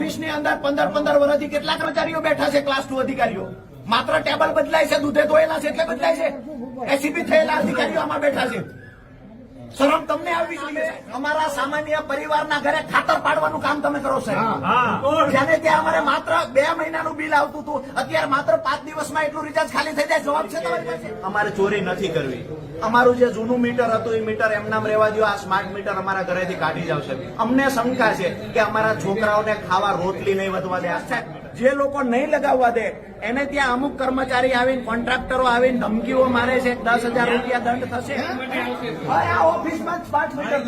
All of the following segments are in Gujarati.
ઓફિસની અંદર 15 વર્ષથી કેટલા કર્મચારીઓ બેઠા છે ક્લાસ 2 અધિકારીઓ? માત્ર ટેબલ બદલાય છે, દૂધે ધોયેલા છે એટલે બદલાય છે. એસીબી થયેલા અધિકારીઓ આમાં બેઠા છે. શરમ તમને આવવી જોઈએ. અમારા સામાન્ય પરિવારના ઘરે ખાતર પાડવાનું કામ તમે કરો સાહેબ. જ્યારે ત્યાં અમારે માત્ર 2 મહિનાનું બિલ આવતું હતું, અત્યારે માત્ર 5 દિવસમાં એટલું રિચાર્જ ખાલી થઈ જાય. જવાબ છે તમારી પાસે? અમારે ચોરી નથી કરવી. અમારું જે જૂનું મીટર હતું એ મીટર એમનામ રહેવા દો. આ સ્માર્ટ મીટર અમારા ઘરેથી કાઢી જાવશે. અમને શંકા છે કે અમારા છોકરાઓને ખાવા રોટલી નહીં વધવા દે. જે લોકો નહીં લગાવવા દે એને ત્યાં અમુક કર્મચારી આવીને કોન્ટ્રાક્ટરો આવીને ધમકીઓ મારે છે. 10,000 રૂપિયા દંડ થશે. આ ઓફિસમાં સ્માર્ટ મીટર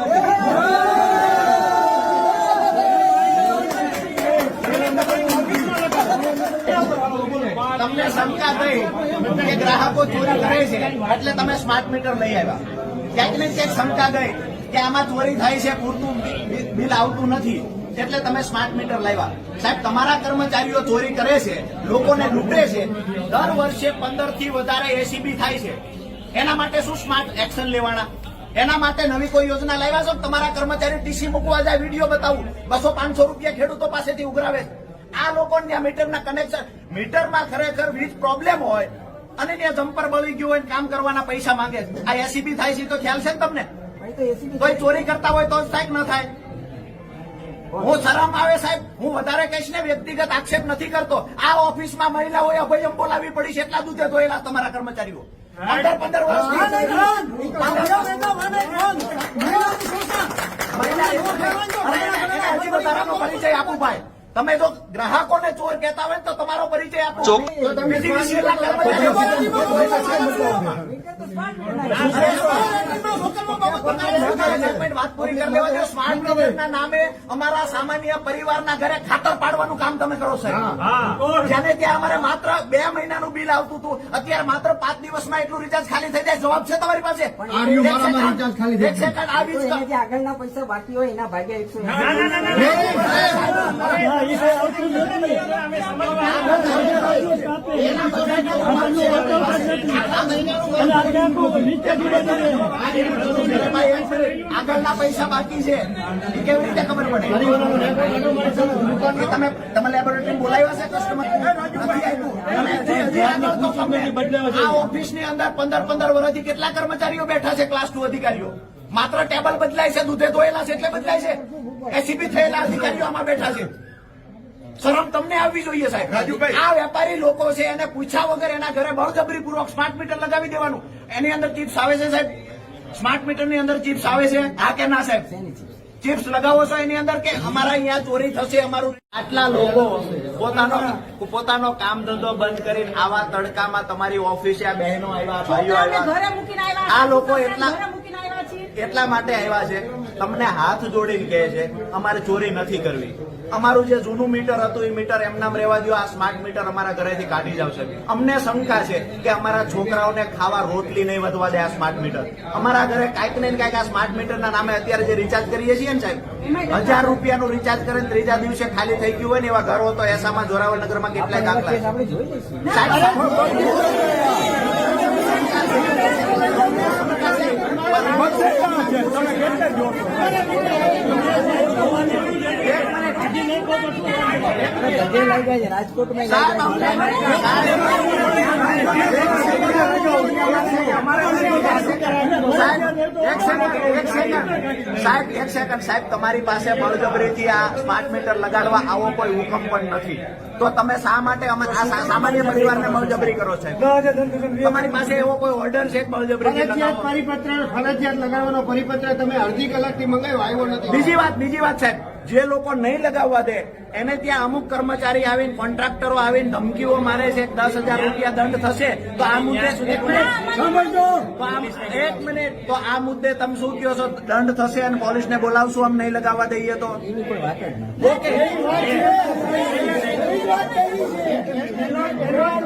તમને શંકા થઈ કે ગ્રાહકો ચોરી કરે છે એટલે તમે સ્માર્ટ મીટર લઈ આવ્યા. ક્યાંક ને ક્યાંક શંકા ગઈ કે આમાં ચોરી થાય છે, પૂરતું બિલ આવતું નથી એટલે તમે સ્માર્ટ મીટર લાવ્યા. સાહેબ, તમારા કર્મચારીઓ ચોરી કરે છે, લોકોને લૂંટે છે. દર વર્ષે 15 થી વધારે એસીબી થાય છે. એના માટે શું સ્માર્ટ એક્શન લેવાના? એના માટે નવી કોઈ યોજના લાવ્યા છો? તમારા કર્મચારી ટીસી મૂકવા જાય, વિડીયો બતાવું, 200-500 રૂપિયા ખેડૂતો પાસેથી ઉઘરાવે છે. આ લોકોને ત્યાં મીટરના કનેક્શન, મીટરમાં ખરેખર વીજ પ્રોબ્લેમ હોય અને ત્યાં જમ્પર બળી ગયું હોય, કામ કરવાના પૈસા માંગે છે. આ એસીબી થાય છે તો ખ્યાલ છે ને તમને? કોઈ ચોરી કરતા હોય તો જ થાય કે ન થાય? હું શરમ આવે સાહેબ. હું વધારે કહીશ ને, વ્યક્તિગત આક્ષેપ નથી કરતો. આ ઓફિસમાં મહિલાઓએ અભયમ બોલાવી પડી છે. એટલા દૂધે ધોયેલા તમારા કર્મચારીઓ 15 વર્ષ પરિચય આપું ભાઈ. તમે જો ગ્રાહકોને ચોર કહેતા હોય તો તમારો પરિચય આપો. વાત પૂરી કરી લેવા દો. સ્માર્ટ મીટરના નામે અમારા સામાન્ય પરિવારના ઘરે ખાતર પાડવાનું કામ તમે કરો સાહેબ. જ્યારે ત્યાં અમારે માત્ર 2 મહિનાનું બિલ આવતું હતું, અત્યારે માત્ર 5 દિવસમાં એટલું રિચાર્જ ખાલી થઈ જાય. જવાબ છે તમારી પાસે? એક સેકન્ડ આવી જ આગળના પૈસા બાકી હોય એના ભાગ્યા 100. આગળના પૈસા બાકી છે એ કેવી રીતે ખબર પડે? તમે લેબોરેટરી બોલાવ્યા છે કસ્ટમર? આ ઓફિસની અંદર 15 વર્ષથી કેટલા કર્મચારીઓ બેઠા છે ક્લાસ 2 અધિકારીઓ? માત્ર ટેબલ બદલાય છે, દૂધે ધોયેલા છે એટલે બદલાય છે. એસીબી થયેલા અધિકારીઓ આમાં બેઠા છે. શરમ તમને આવવી જોઈએ સાહેબ. રાજુભાઈ, આ વેપારી લોકો છે, એને પૂછ્યા વગર એના ઘરે બળજબરી પૂર્વક સ્માર્ટ મીટર લગાવી દેવાનું. એની અંદર ચિપ્સ આવે છે સાહેબ? સ્માર્ટ મીટર ની અંદર ચિપ્સ આવે છે? હા કે ના સાહેબ? ચિપ્સ લગાવો છો એની અંદર કે અમારા અહીંયા ચોરી થશે અમારું? આટલા લોકો પોતાનો કામ ધંધો બંધ કરીને આવા તડકામાં તમારી ઓફિસે આ બહેનો આવ્યા, ભાઈઓ આવ્યા, આ લોકો એટલા માટે આવ્યા છે. તમને હાથ જોડીને કહે છે અમારે ચોરી નથી કરવી. અમારું જે જૂનું મીટર હતું એ મીટર એમનામ રહેવા દો. આ સ્માર્ટ મીટર અમારા ઘરેથી કાઢી જાવશે. અમને શંકા છે કે અમારા છોકરાઓને ખાવા રોટલી નહીં વધવા દે આ સ્માર્ટ મીટર. અમારા ઘરે કાંઈક ને કાંઈક આ સ્માર્ટ મીટરના નામે અત્યારે જે રિચાર્જ કરીએ છીએ ને સાહેબ, 1000 રૂપિયાનું રિચાર્જ કરે ત્રીજા દિવસે ખાલી થઈ ગયું હોય ને એવા ઘરો તો એસામાં જોરાવરનગરમાં કેટલાય દાખલા રાજકોટમાં સાહેબ, તમારી પાસે બળજબરીથી આ સ્માર્ટ મીટર લગાડવા આવો કોઈ હુકમ પણ નથી. તો તમે શા માટે સામાન્ય પરિવારને બળજબરી કરો છો? તમારી પાસે એવો કોઈ ઓર્ડર છે બળજબરી? ફરજિયાત લગાડવાનો પરિપત્ર તમે અડધી કલાકથી મંગાવ્યો, આવ્યો નથી. બીજી વાત સાહેબ, જે લોકો નહીં લગાવવા દે એને ત્યાં અમુક કર્મચારી આવીને કોન્ટ્રાક્ટરો આવીને ધમકીઓ મારે છે. 10,000 રૂપિયા દંડ થશે. તો આ મુદ્દે એક મિનિટ, તો આ મુદ્દે તમે શું કહો છો? દંડ થશે અને પોલીસને બોલાવશું આમ નહીં લગાવવા દઈએ તો?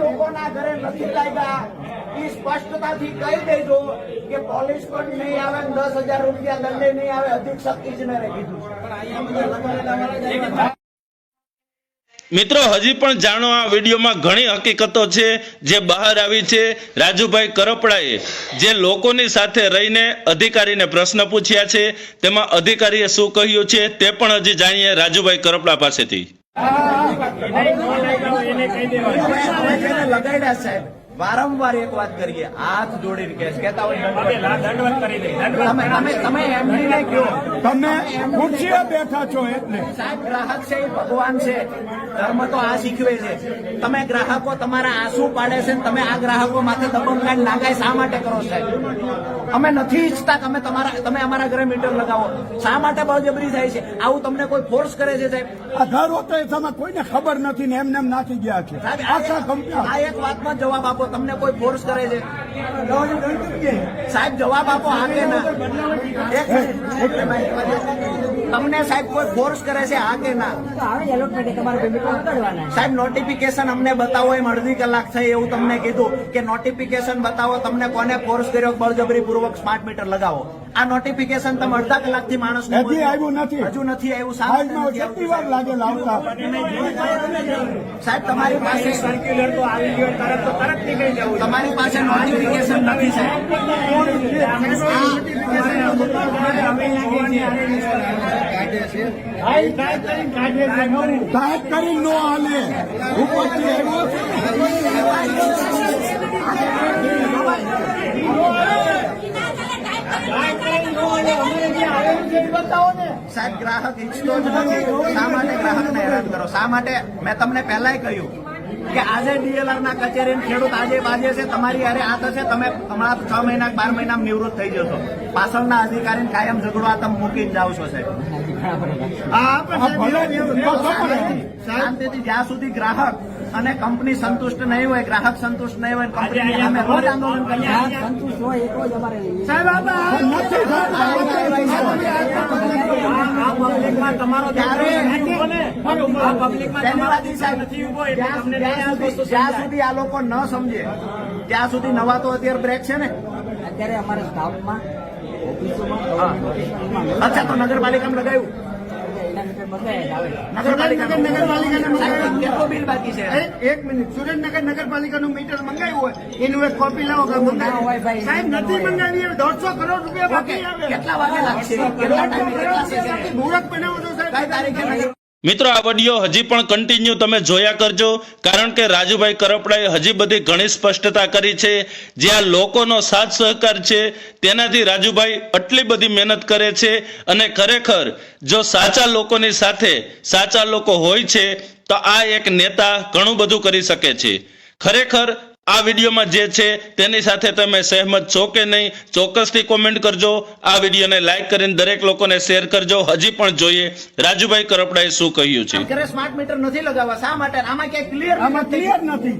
લોકોના ઘરે નથી લાગ્યા એ સ્પષ્ટતાથી કહી દેજો કે પોલીસ પણ નહીં આવે, 10,000 રૂપિયા દંડે નહીં આવે. અધિક્ષક ઇજનેરે કીધું. મિત્રો, હજી પણ જાણો, આ વિડીયોમાં ઘણી હકીકતો છે જે બહાર આવી છે. રાજુભાઈ કરપડાએ જે લોકોની સાથે રહીને અધિકારીને પ્રશ્ન પૂછ્યા છે તેમાં અધિકારીએ શું કહ્યું છે તે પણ હજી જાણીએ રાજુભાઈ કરપડા પાસેથી. હવે જેને લગાડ્યા સાહેબ વારંવાર એક વાત કરીએ, હાથ જોડીને કહેતા હોય તમે એમડીને કહો તમે ખુરશીએ બેઠા છો એટલે સાહેબ ગ્રાહક છે એ ભગવાન છે, ધર્મ તો આ શીખવે છે. તમે ગ્રાહકો તમારા આંસુ પાડે છે ને તમે આ ગ્રાહકો માથે દબંગાઈ નાગાઈ શા માટે કરો સાહેબ? અમે નથી ઈચ્છતા તમે અમારા ઘરે મીટર લગાવો, શા માટે બળજબરી થાય છે? આવું તમને કોઈ ફોર્સ કરે છે સાહેબ? આ ઘર હોતો એ તમે કોઈને ખબર નથી ને એમને એમ નાખી ગયા છે. સાહેબ આખા કંપની આ એક વાતમાં જવાબ આપો, તમને કોઈ ફોર્સ કરે છે? સાહેબ જવાબ આપો, હા કે ના? તમને સાહેબ કોઈ ફોર્સ કરે છે, હા કે ના? તો આવે એલોટમેન્ટ તમારે પેમેન્ટ ઉતારવાના. સાહેબ નોટિફિકેશન અમને બતાવો, એમ અડધી કલાક થઈ એવું તમને કીધું કે નોટિફિકેશન બતાવો, તમને કોને ફોર્સ કર્યો બળજબરી પૂર્વક સ્માર્ટ મીટર લગાવો? આ નોટિફિકેશન તમે અડધા કલાકથી માણસ હજી આવ્યું નથી. હજુ નથી આવ્યું. શા માટે આજમાં નથી કેટલી આવ્યું? વાર લાગે લાવતા? સાહેબ તમારી પાસે સર્ક્યુલર તો આવી ગયો, તરત નીકળી જવું. તમારી પાસે નોટિફિકેશન નથી સાહેબ. સાહેબ કરી નો હાલે ઉપરથી સાહેબ ગ્રાહક ઈચ્છતો જ નથી, શા માટે ગ્રાહકને હેરાન કરો? શા માટે? મેં તમને પહેલાય કહ્યું કે આજે ડીએલઆર ના કચેરી ખેડૂત આજે બાજે છે, તમારી હારે આ થશે, તમે હમણાં 6 મહિના 12 મહિના નિવૃત્ત થઈ જશો. પાછળના અધિકારીને કાયમ ઝઘડો આ તમે મૂકીને જાવ છો સાહેબ. શાંતિથી જ્યાં સુધી ગ્રાહક અને કંપની સંતુષ્ટ નહીં હોય, ગ્રાહક સંતુષ્ટ નહીં હોય, કંપની અમે રોજ આંદોલન કરીએ. સંતુષ્ટ હોય એટલો જ અમારે લઈએ. જ્યાં સુધી આ લોકો ન સમજે ત્યાં સુધી નવા તો અત્યારે બ્રેક છે ને. અત્યારે અમારા સ્ટાફમાં ઓફિસોમાં અચ્છા, તો નગરપાલિકામાં લગાવ્યું? એના મીટર બદલાય આવે. નગરપાલિકાનું કેટલું બિલ બાકી છે? એક મિનિટ, સુરેન્દ્રનગર નગરપાલિકાનું મીટર મંગાવ્યું હોય એનું એક કોપી લાવો કે ના હોય ભાઈ. સાહેબ નથી મંગાવી, 150 કરોડ રૂપિયા બાકી આવે. કેટલા વાગે લાગશે? કેટલા ટાઈમે કેટલા સેશન? મુહૂર્ત બનાવો છો સાહેબ. કઈ તારીખે નગર મિત્રો આ વિડીયો હજી પણ કન્ટિન્યુ તમે જોયા કરજો, કારણ કે રાજુભાઈ કરપડાએ હજી બધી ઘણી સ્પષ્ટતા કરી છે. જ્યાં લોકોનો સાથ સહકાર છે તેનાથી રાજુભાઈ આટલી બધી મહેનત કરે છે, અને ખરેખર જો સાચા લોકોની સાથે સાચા લોકો હોય છે તો આ એક નેતા ઘણું બધું કરી શકે છે. ખરેખર આ વિડીયોમાં જે છે તેની સાથે તમે સહેમત છો કે નહીં ચોક્કસથી કોમેન્ટ કરજો. આ વિડીયોને લાઈક કરીને દરેક લોકોને શેર કરજો. હજી પણ જોઈએ રાજુભાઈ કરપડાએ શું કહ્યું છે. ઘરે સ્માર્ટ મીટર નથી લગાવવા, શા માટે? આમાં ક્યાંય ક્લિયર આમાં ક્લિયર નથી.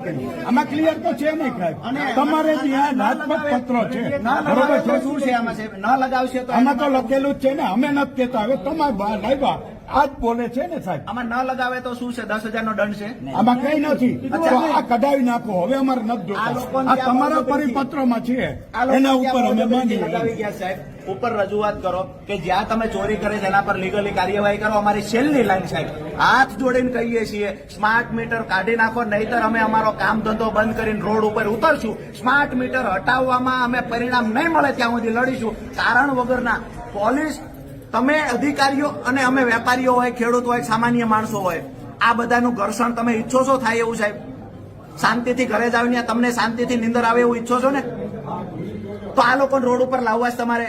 આમાં ક્લિયર તો છે નહીં સાહેબ. તમારે ત્યાં રાજપત પત્રો છે, બરોબર છે? શું છે આમાં સાહેબ? ન લગાવશે તો આમાં તો લખેલું જ છે ને, અમે નથી કહેતા. હવે તમારે બહાર લાવ્યા આજ બોલે છે ને સાહેબ. આમાં ન લગાવે તો શું છે? 10,000 નો દંડ છે. આમાં કઈ નથી. તો આ કઢાવી નાખો, હવે અમારે નથી આ જોતા. લોકોને આ તમારા પરિપત્રમાં છે, આ લોકો એના ઉપર અમે માની લગાવી ગયા સાહેબ. ઉપર રજૂઆત કરો કે જ્યાં તમે ચોરી કરે છે એના પર લીગલી કાર્યવાહી કરો. અમારી છેલ્લી લાઈન સાહેબ, હાથ જોડીને કહીએ છીએ સ્માર્ટ મીટર કાઢી નાખો, નહીતર અમે અમારો કામ ધંધો બંધ કરીને રોડ ઉપર ઉતરશું. સ્માર્ટ મીટર હટાવવામાં અમે પરિણામ નહીં મળે ત્યાં સુધી લડીશું. કારણ વગરના પોલીસ, તમે અધિકારીઓ અને અમે વેપારીઓ હોય, ખેડૂત હોય, સામાન્ય માણસો હોય, આ બધાનું ઘર્ષણ તમે ઈચ્છો છો થાય એવું સાહેબ? શાંતિથી ઘરે જાવ ને તમને શાંતિથી નીંદર આવે એવું ઈચ્છો છો ને? તો આ લોકો રોડ ઉપર લાવવા જ તમારે,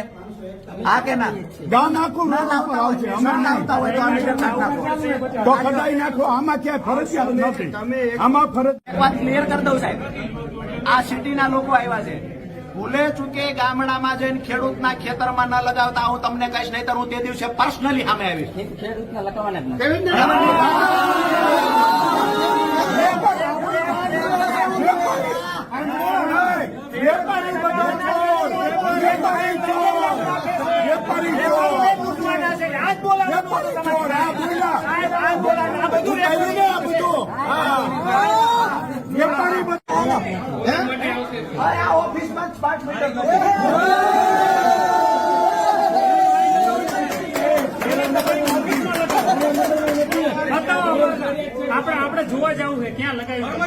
હા કે ના? ગામ આખું ના રોડ ઉપર આવશે. અમે ના નહીં. લાવતા હોય તો આ મીટર કાઢી નાખો. તો કઢાઈ નાખો. આમાં ક્યાંય ફરજિયાત નથી. આમાં ફરજ એક વાત ક્લિયર કરી દઉં સાહેબ, આ સિટીના લોકો આવ્યા છે, ભૂલે ચૂકે ગામડામાં જઈને ખેડૂતના ખેતરમાં ન લગાવતા હું તમને કહીશ, નહીતર હું તે દિવસે પર્સનલી સામે આવીશ. ખેડૂતને લગાવવાના જ નથી. વેપારી બધા ચોર. વેપારી ચોર. વેપારી ચોર. વેપારી ચોર. આ બોલ્યા. આ બધું કહ્યું ને, આ બધું. હા. વેપારી બધા. અરે આ ઓફિસમાં સ્માર્ટ મીટર નથી. આપણે જોવા જવું છે ક્યાં લગાવ્યું.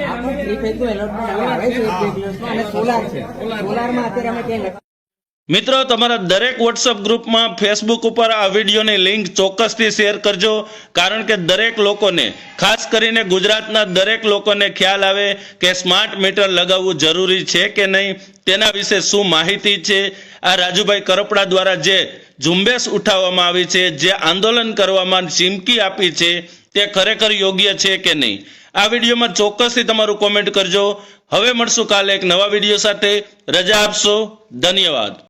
આપણે 3 ફેઝ નું એલોટમેન્ટ હવે આવે છે 1-2 દિવસમાં, અને સોલાર છે. સોલારમાં અત્યારે અમે ક્યાંય મિત્રો, તમારા દરેક વોટ્સઅપ ગ્રુપમાં, ફેસબુક ઉપર આ વિડીયોની લિંક ચોક્કસથી શેર કરજો, કારણ કે દરેક લોકોને, ખાસ કરીને ગુજરાતના દરેક લોકોને ખ્યાલ આવે કે સ્માર્ટ મીટર લગાવવું જરૂરી છે કે નહીં, તેના વિશે શું માહિતી છે. આ રાજુભાઈ કરપડા દ્વારા જે ઝુંબેશ ઉઠાવવામાં આવી છે, જે આંદોલન કરવામાં ચીમકી આપી છે, તે ખરેખર યોગ્ય છે કે નહીં. આ વિડીયોમાં ચોક્કસથી તમારું કોમેન્ટ કરજો. હવે મળશું કાલે એક નવા વિડીયો સાથે. રજા આપશો. ધન્યવાદ.